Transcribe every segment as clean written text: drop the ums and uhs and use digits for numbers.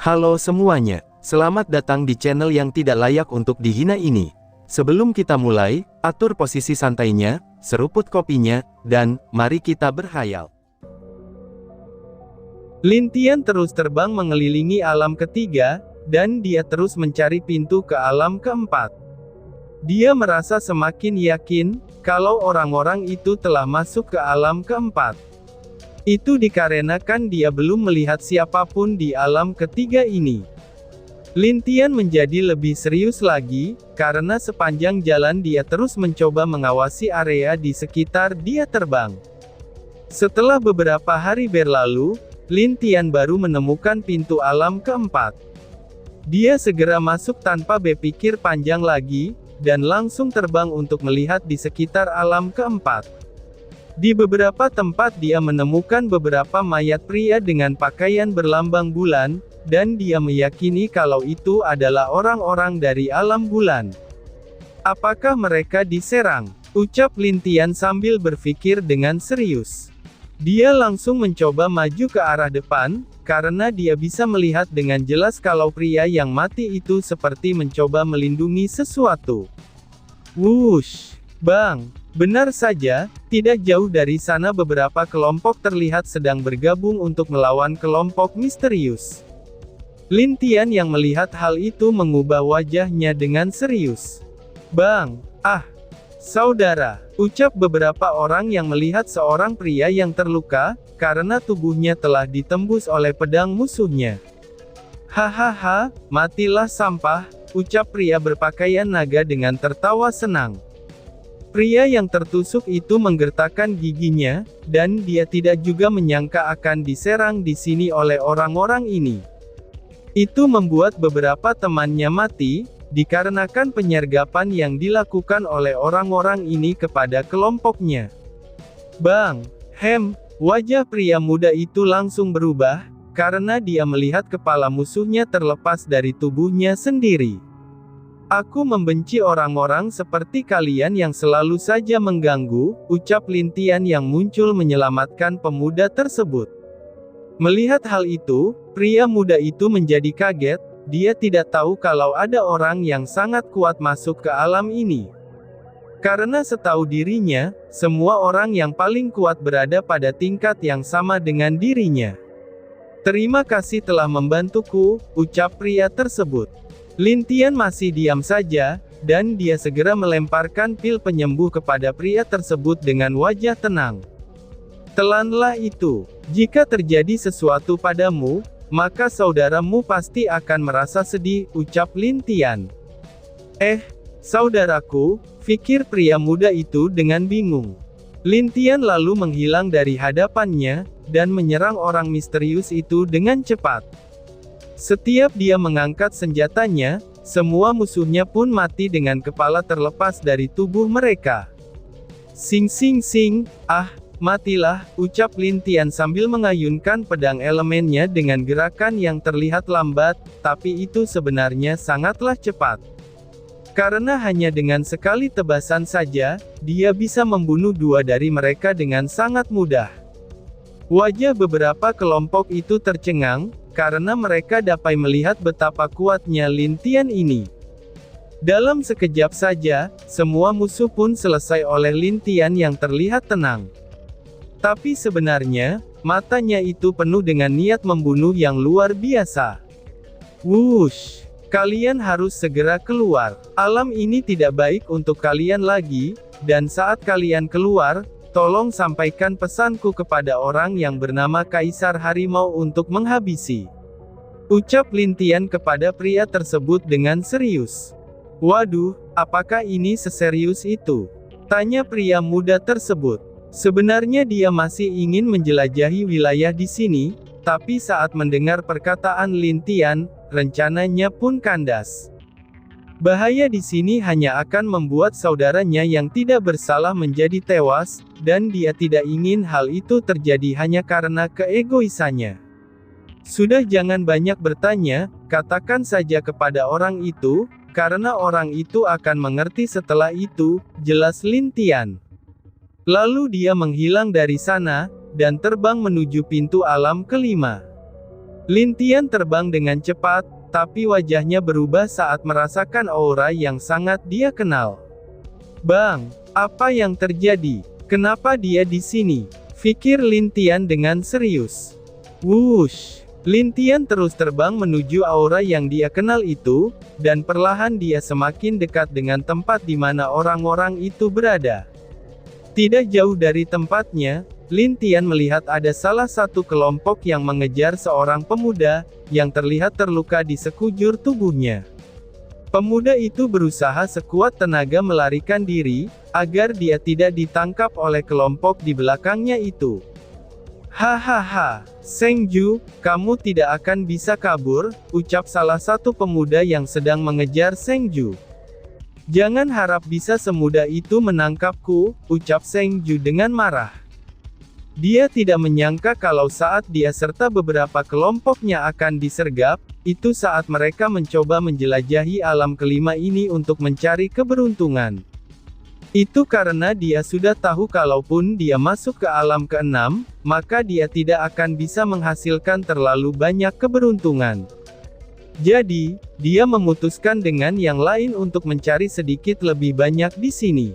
Halo semuanya, selamat datang di channel yang tidak layak untuk dihina ini. Sebelum kita mulai, atur posisi santainya, seruput kopinya, dan mari kita berkhayal. Lin Tian terus terbang mengelilingi alam ketiga, dan dia terus mencari pintu ke alam keempat. Dia merasa semakin yakin, kalau orang-orang itu telah masuk ke alam keempat. Itu dikarenakan dia belum melihat siapapun di alam ketiga ini. Lin Tian menjadi lebih serius lagi, karena sepanjang jalan dia terus mencoba mengawasi area di sekitar dia terbang. Setelah beberapa hari berlalu, Lin Tian baru menemukan pintu alam keempat. Dia segera masuk tanpa berpikir panjang lagi, dan langsung terbang untuk melihat di sekitar alam keempat. Di beberapa tempat dia menemukan beberapa mayat pria dengan pakaian berlambang bulan, dan dia meyakini kalau itu adalah orang-orang dari alam bulan. Apakah mereka diserang? Ucap Lin Tian sambil berpikir dengan serius. Dia langsung mencoba maju ke arah depan, karena dia bisa melihat dengan jelas kalau pria yang mati itu seperti mencoba melindungi sesuatu. Wush! Bang! Benar saja, tidak jauh dari sana beberapa kelompok terlihat sedang bergabung untuk melawan kelompok misterius. Lin Tian yang melihat hal itu mengubah wajahnya dengan serius. Bang! Ah! Saudara! Ucap beberapa orang yang melihat seorang pria yang terluka, karena tubuhnya telah ditembus oleh pedang musuhnya. Hahaha, matilah sampah, ucap pria berpakaian naga dengan tertawa senang. Pria yang tertusuk itu menggertakkan giginya, dan dia tidak juga menyangka akan diserang di sini oleh orang-orang ini. Itu membuat beberapa temannya mati, dikarenakan penyergapan yang dilakukan oleh orang-orang ini kepada kelompoknya. Bang! Wajah pria muda itu langsung berubah, karena dia melihat kepala musuhnya terlepas dari tubuhnya sendiri. Aku membenci orang-orang seperti kalian yang selalu saja mengganggu, ucap Lin Tian yang muncul menyelamatkan pemuda tersebut. Melihat hal itu, pria muda itu menjadi kaget, dia tidak tahu kalau ada orang yang sangat kuat masuk ke alam ini. Karena setahu dirinya, semua orang yang paling kuat berada pada tingkat yang sama dengan dirinya. Terima kasih telah membantuku, ucap pria tersebut. Lin Tian masih diam saja, dan dia segera melemparkan pil penyembuh kepada pria tersebut dengan wajah tenang. Telanlah itu. Jika terjadi sesuatu padamu, maka saudaramu pasti akan merasa sedih, ucap Lin Tian. Saudaraku, pikir pria muda itu dengan bingung. Lin Tian lalu menghilang dari hadapannya, dan menyerang orang misterius itu dengan cepat. Setiap dia mengangkat senjatanya, semua musuhnya pun mati dengan kepala terlepas dari tubuh mereka. Sing sing sing, matilah, ucap Lin Tian sambil mengayunkan pedang elemennya dengan gerakan yang terlihat lambat, tapi itu sebenarnya sangatlah cepat. Karena hanya dengan sekali tebasan saja, dia bisa membunuh dua dari mereka dengan sangat mudah. Wajah beberapa kelompok itu tercengang, karena mereka dapat melihat betapa kuatnya Lin Tian ini. Dalam sekejap saja, semua musuh pun selesai oleh Lin Tian yang terlihat tenang. Tapi sebenarnya, matanya itu penuh dengan niat membunuh yang luar biasa. Wush! Kalian harus segera keluar. Alam ini tidak baik untuk kalian lagi, dan saat kalian keluar, tolong sampaikan pesanku kepada orang yang bernama Kaisar Harimau untuk menghabisi. Ucap Lin Tian kepada pria tersebut dengan serius. Waduh, apakah ini seserius itu? Tanya pria muda tersebut. Sebenarnya dia masih ingin menjelajahi wilayah di sini, tapi saat mendengar perkataan Lin Tian, rencananya pun kandas. Bahaya di sini hanya akan membuat saudaranya yang tidak bersalah menjadi tewas, dan dia tidak ingin hal itu terjadi hanya karena keegoisannya. Sudah jangan banyak bertanya, katakan saja kepada orang itu, karena orang itu akan mengerti setelah itu, jelas Lin Tian. Lalu dia menghilang dari sana, dan terbang menuju pintu alam kelima. Lin Tian terbang dengan cepat, tapi wajahnya berubah saat merasakan aura yang sangat dia kenal. Bang, apa yang terjadi? Kenapa dia di sini? Pikir Lin Tian dengan serius. Wush! Lin Tian terus terbang menuju aura yang dia kenal itu, dan perlahan dia semakin dekat dengan tempat di mana orang-orang itu berada. Tidak jauh dari tempatnya, Lin Tian melihat ada salah satu kelompok yang mengejar seorang pemuda, yang terlihat terluka di sekujur tubuhnya. Pemuda itu berusaha sekuat tenaga melarikan diri, agar dia tidak ditangkap oleh kelompok di belakangnya itu. Hahaha, Seng Ju, kamu tidak akan bisa kabur, ucap salah satu pemuda yang sedang mengejar Seng Ju. Jangan harap bisa semudah itu menangkapku, ucap Seng Ju dengan marah. Dia tidak menyangka kalau saat dia serta beberapa kelompoknya akan disergap, itu saat mereka mencoba menjelajahi alam kelima ini untuk mencari keberuntungan. Itu karena dia sudah tahu kalaupun dia masuk ke alam keenam, maka dia tidak akan bisa menghasilkan terlalu banyak keberuntungan. Jadi, dia memutuskan dengan yang lain untuk mencari sedikit lebih banyak di sini.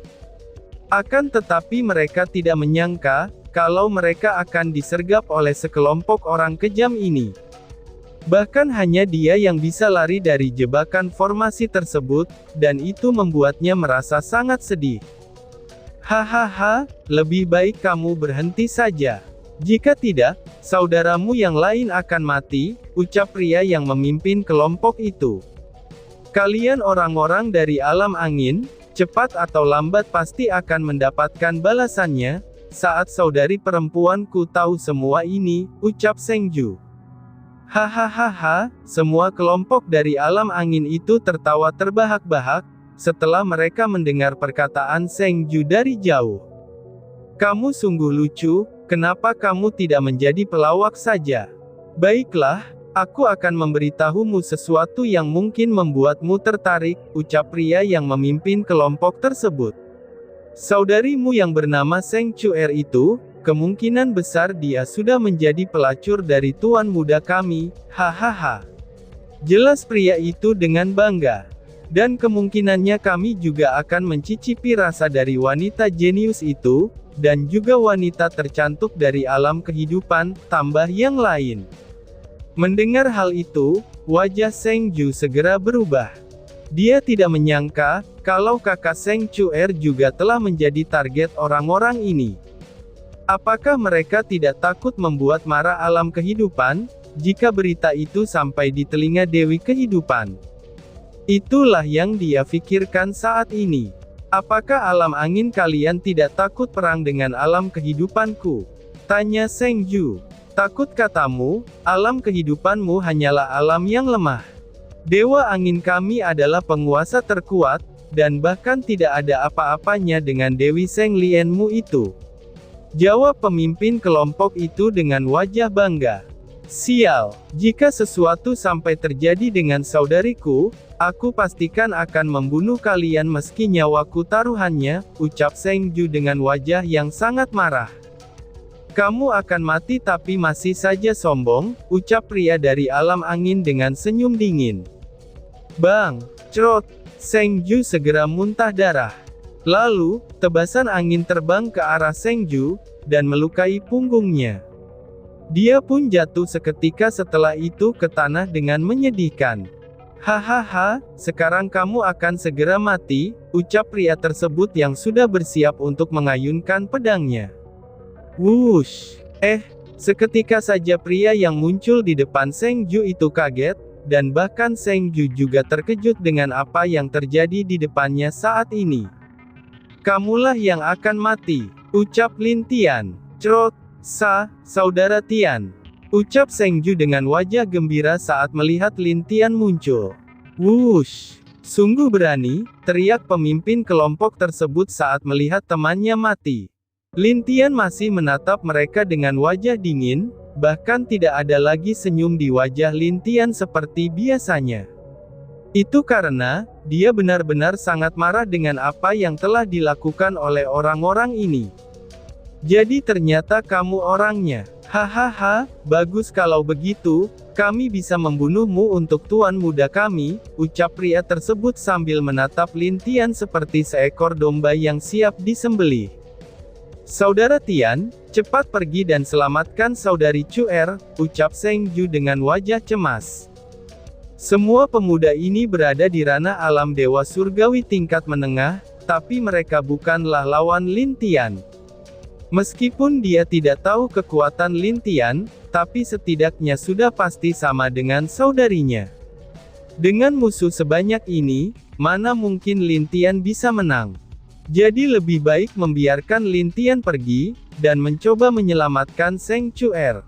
Akan tetapi mereka tidak menyangka, kalau mereka akan disergap oleh sekelompok orang kejam ini. Bahkan hanya dia yang bisa lari dari jebakan formasi tersebut, dan itu membuatnya merasa sangat sedih. Hahaha, lebih baik kamu berhenti saja. Jika tidak, saudaramu yang lain akan mati, ucap pria yang memimpin kelompok itu. Kalian orang-orang dari alam angin, cepat atau lambat pasti akan mendapatkan balasannya, saat saudari perempuanku tahu semua ini, ucap Seng Ju. Hahaha, semua kelompok dari alam angin itu tertawa terbahak-bahak, setelah mereka mendengar perkataan Seng Ju dari jauh. Kamu sungguh lucu, kenapa kamu tidak menjadi pelawak saja? Baiklah, aku akan memberitahumu sesuatu yang mungkin membuatmu tertarik, ucap pria yang memimpin kelompok tersebut. Saudarimu yang bernama Seng Chuer itu, kemungkinan besar dia sudah menjadi pelacur dari tuan muda kami, hahaha. Jelas pria itu dengan bangga. Dan kemungkinannya kami juga akan mencicipi rasa dari wanita jenius itu, dan juga wanita tercantik dari alam kehidupan, tambah yang lain. Mendengar hal itu, wajah Seng Ju segera berubah. Dia tidak menyangka, kalau kakak Seng Chuer juga telah menjadi target orang-orang ini. Apakah mereka tidak takut membuat marah alam kehidupan, jika berita itu sampai di telinga Dewi Kehidupan? Itulah yang dia pikirkan saat ini. Apakah alam angin kalian tidak takut perang dengan alam kehidupanku? Tanya Seng Ju. Takut katamu, alam kehidupanmu hanyalah alam yang lemah. Dewa angin kami adalah penguasa terkuat, dan bahkan tidak ada apa-apanya dengan Dewi Seng Lienmu itu. Jawab pemimpin kelompok itu dengan wajah bangga. Sial, jika sesuatu sampai terjadi dengan saudariku, aku pastikan akan membunuh kalian meski nyawaku taruhannya, ucap Seng Ju dengan wajah yang sangat marah. Kamu akan mati tapi masih saja sombong, ucap pria dari alam angin dengan senyum dingin. Bang, crot, Seng Ju segera muntah darah. Lalu, tebasan angin terbang ke arah Seng Ju, dan melukai punggungnya. Dia pun jatuh seketika setelah itu ke tanah dengan menyedihkan. Hahaha, sekarang kamu akan segera mati, ucap pria tersebut yang sudah bersiap untuk mengayunkan pedangnya. Wush! Seketika saja pria yang muncul di depan Seng Ju itu kaget, dan bahkan Seng Ju juga terkejut dengan apa yang terjadi di depannya saat ini. Kamulah yang akan mati, ucap Lin Tian. Crot! Saudara Tian. Ucap Seng Ju dengan wajah gembira saat melihat Lin Tian muncul. Wush! Sungguh berani, teriak pemimpin kelompok tersebut saat melihat temannya mati. Lin Tian masih menatap mereka dengan wajah dingin, bahkan tidak ada lagi senyum di wajah Lin Tian seperti biasanya. Itu karena, dia benar-benar sangat marah dengan apa yang telah dilakukan oleh orang-orang ini. Jadi ternyata kamu orangnya. Hahaha, bagus kalau begitu, kami bisa membunuhmu untuk tuan muda kami, ucap pria tersebut sambil menatap Lin Tian seperti seekor domba yang siap disembelih. Saudara Tian, cepat pergi dan selamatkan saudari Chuer, ucap Seng Ju dengan wajah cemas. Semua pemuda ini berada di ranah alam dewa surgawi tingkat menengah, tapi mereka bukanlah lawan Lin Tian. Meskipun dia tidak tahu kekuatan Lin Tian, tapi setidaknya sudah pasti sama dengan saudarinya. Dengan musuh sebanyak ini, mana mungkin Lin Tian bisa menang? Jadi lebih baik membiarkan Lin Tian pergi, dan mencoba menyelamatkan Seng Chuer.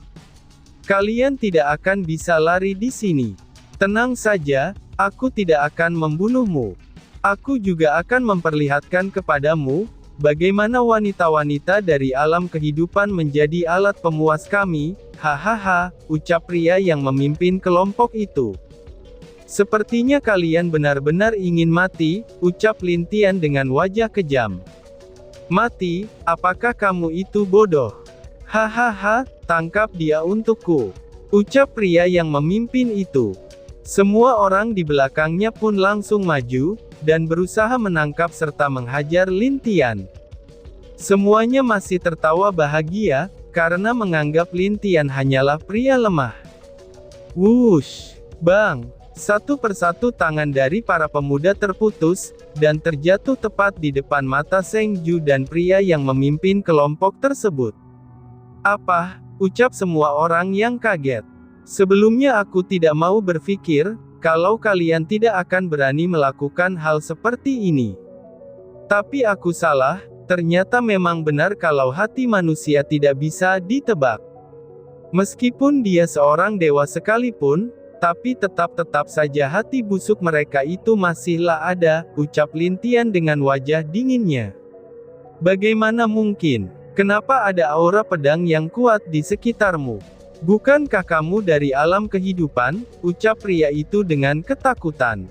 Kalian tidak akan bisa lari di sini. Tenang saja, aku tidak akan membunuhmu. Aku juga akan memperlihatkan kepadamu, bagaimana wanita-wanita dari alam kehidupan menjadi alat pemuas kami, hahaha, ucap pria yang memimpin kelompok itu. Sepertinya kalian benar-benar ingin mati, ucap Lin Tian dengan wajah kejam. Mati, apakah kamu itu bodoh? Hahaha, tangkap dia untukku, ucap pria yang memimpin itu. Semua orang di belakangnya pun langsung maju, dan berusaha menangkap serta menghajar Lin Tian. Semuanya masih tertawa bahagia, karena menganggap Lin Tian hanyalah pria lemah. Wush! Bang! Satu persatu tangan dari para pemuda terputus, dan terjatuh tepat di depan mata Seng Ju dan pria yang memimpin kelompok tersebut. Apa? Ucap semua orang yang kaget. Sebelumnya aku tidak mau berpikir, kalau kalian tidak akan berani melakukan hal seperti ini. Tapi aku salah, ternyata memang benar kalau hati manusia tidak bisa ditebak. Meskipun dia seorang dewa sekalipun, tapi tetap saja hati busuk mereka itu masihlah ada, ucap Lin Tian dengan wajah dinginnya. Bagaimana mungkin? Kenapa ada aura pedang yang kuat di sekitarmu? Bukankah kamu dari alam kehidupan, ucap pria itu dengan ketakutan.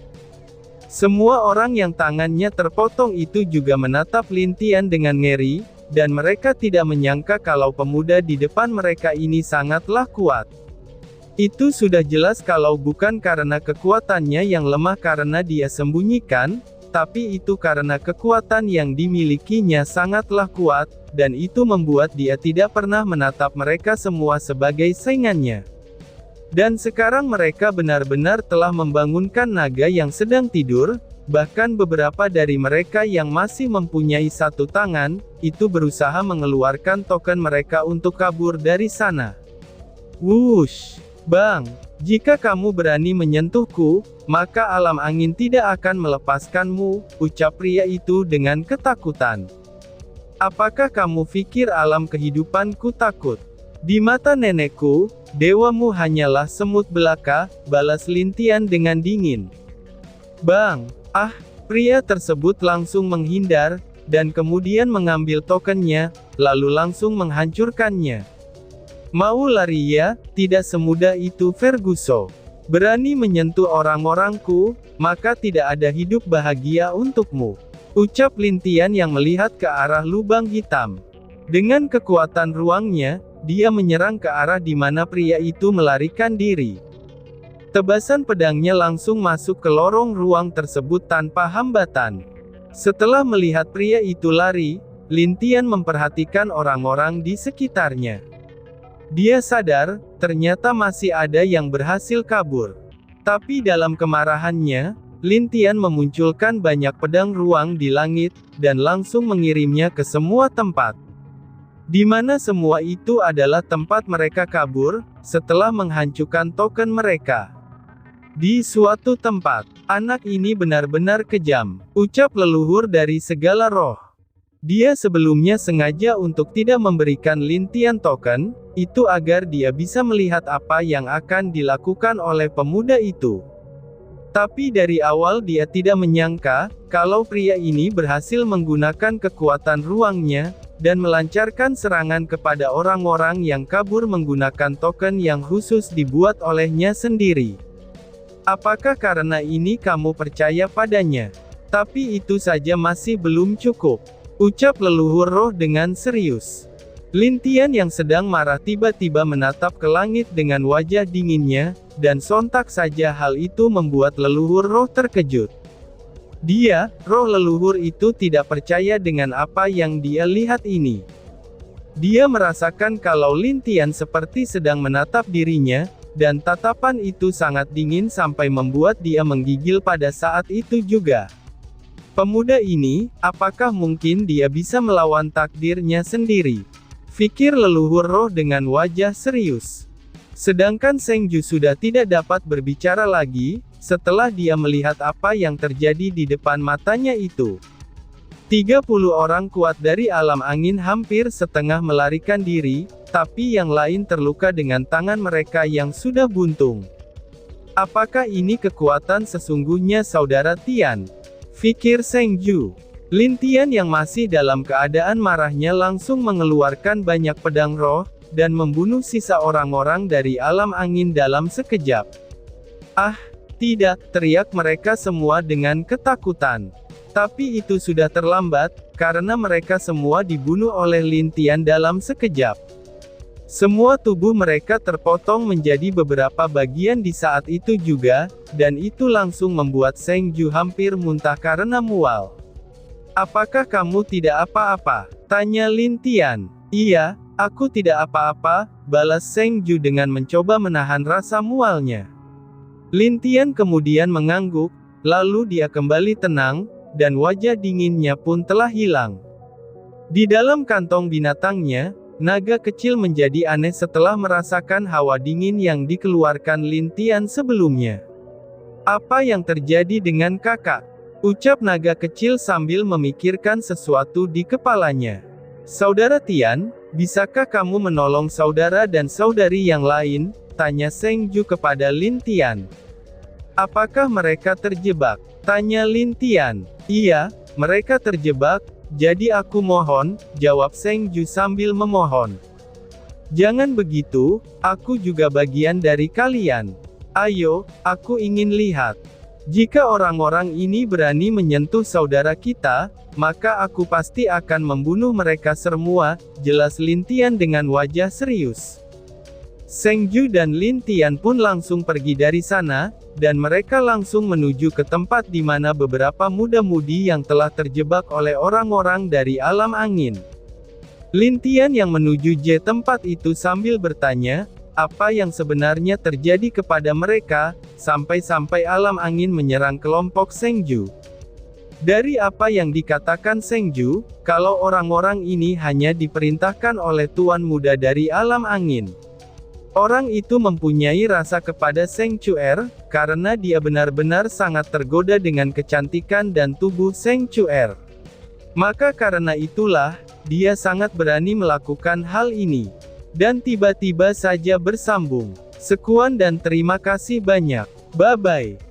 Semua orang yang tangannya terpotong itu juga menatap Lin Tian dengan ngeri, dan mereka tidak menyangka kalau pemuda di depan mereka ini sangatlah kuat. Itu sudah jelas kalau bukan karena kekuatannya yang lemah karena dia sembunyikan, tapi itu karena kekuatan yang dimilikinya sangatlah kuat, dan itu membuat dia tidak pernah menatap mereka semua sebagai saingannya. Dan sekarang mereka benar-benar telah membangunkan naga yang sedang tidur, bahkan beberapa dari mereka yang masih mempunyai satu tangan, itu berusaha mengeluarkan token mereka untuk kabur dari sana. Wush! Bang! Jika kamu berani menyentuhku, maka alam angin tidak akan melepaskanmu, ucap pria itu dengan ketakutan. Apakah kamu pikir alam kehidupanku takut? Di mata nenekku, dewamu hanyalah semut belaka, balas Lin Tian dengan dingin. Bang! Ah! Pria tersebut langsung menghindar, dan kemudian mengambil tokennya, lalu langsung menghancurkannya. Mau lari ya? Tidak semudah itu Ferguson. Berani menyentuh orang-orangku, maka tidak ada hidup bahagia untukmu, ucap Lin Tian yang melihat ke arah lubang hitam. Dengan kekuatan ruangnya, dia menyerang ke arah di mana pria itu melarikan diri. Tebasan pedangnya langsung masuk ke lorong ruang tersebut tanpa hambatan. Setelah melihat pria itu lari, Lin Tian memperhatikan orang-orang di sekitarnya. Dia sadar, ternyata masih ada yang berhasil kabur. Tapi dalam kemarahannya, Lin Tian memunculkan banyak pedang ruang di langit, dan langsung mengirimnya ke semua tempat. Di mana semua itu adalah tempat mereka kabur, setelah menghancurkan token mereka. Di suatu tempat, anak ini benar-benar kejam, ucap leluhur dari segala roh. Dia sebelumnya sengaja untuk tidak memberikan Lin Tian token, itu agar dia bisa melihat apa yang akan dilakukan oleh pemuda itu. Tapi dari awal dia tidak menyangka, kalau pria ini berhasil menggunakan kekuatan ruangnya, dan melancarkan serangan kepada orang-orang yang kabur menggunakan token yang khusus dibuat olehnya sendiri. Apakah karena ini kamu percaya padanya? Tapi itu saja masih belum cukup, ucap leluhur roh dengan serius. Lin Tian yang sedang marah tiba-tiba menatap ke langit dengan wajah dinginnya, dan sontak saja hal itu membuat leluhur roh terkejut. Dia, roh leluhur itu tidak percaya dengan apa yang dia lihat ini. Dia merasakan kalau Lin Tian seperti sedang menatap dirinya, dan tatapan itu sangat dingin sampai membuat dia menggigil pada saat itu juga. Pemuda ini, apakah mungkin dia bisa melawan takdirnya sendiri? Pikir leluhur roh dengan wajah serius. Sedangkan Seng Ju sudah tidak dapat berbicara lagi, setelah dia melihat apa yang terjadi di depan matanya itu. 30 orang kuat dari alam angin hampir setengah melarikan diri, tapi yang lain terluka dengan tangan mereka yang sudah buntung. Apakah ini kekuatan sesungguhnya saudara Tian? Pikir Seng Ju. Lin Tian yang masih dalam keadaan marahnya langsung mengeluarkan banyak pedang roh, dan membunuh sisa orang-orang dari alam angin dalam sekejap. Ah, tidak, teriak mereka semua dengan ketakutan. Tapi itu sudah terlambat, karena mereka semua dibunuh oleh Lin Tian dalam sekejap. Semua tubuh mereka terpotong menjadi beberapa bagian di saat itu juga, dan itu langsung membuat Seng Ju hampir muntah karena mual. Apakah kamu tidak apa-apa? Tanya Lin Tian. Iya, aku tidak apa-apa, balas Seng Ju dengan mencoba menahan rasa mualnya. Lin Tian kemudian mengangguk, lalu dia kembali tenang, dan wajah dinginnya pun telah hilang. Di dalam kantong binatangnya, naga kecil menjadi aneh setelah merasakan hawa dingin yang dikeluarkan Lin Tian sebelumnya. Apa yang terjadi dengan kakak? Ucap naga kecil sambil memikirkan sesuatu di kepalanya. Saudara Tian, bisakah kamu menolong saudara dan saudari yang lain? Tanya Seng Ju kepada Lin Tian. Apakah mereka terjebak? Tanya Lin Tian. Iya, mereka terjebak, jadi aku mohon, jawab Seng Ju sambil memohon. Jangan begitu, aku juga bagian dari kalian. Ayo, aku ingin lihat. Jika orang-orang ini berani menyentuh saudara kita, maka aku pasti akan membunuh mereka semua, jelas Lin Tian dengan wajah serius. Seng Ju dan Lin Tian pun langsung pergi dari sana, dan mereka langsung menuju ke tempat di mana beberapa muda-mudi yang telah terjebak oleh orang-orang dari alam angin. Lin Tian yang menuju tempat itu sambil bertanya, apa yang sebenarnya terjadi kepada mereka, sampai-sampai alam angin menyerang kelompok Seng Ju. Dari apa yang dikatakan Seng Ju, kalau orang-orang ini hanya diperintahkan oleh tuan muda dari alam angin. Orang itu mempunyai rasa kepada Seng Chuer, karena dia benar-benar sangat tergoda dengan kecantikan dan tubuh Seng Chuer. Maka karena itulah, dia sangat berani melakukan hal ini. Dan tiba-tiba saja bersambung. Sekian dan terima kasih banyak. Bye-bye.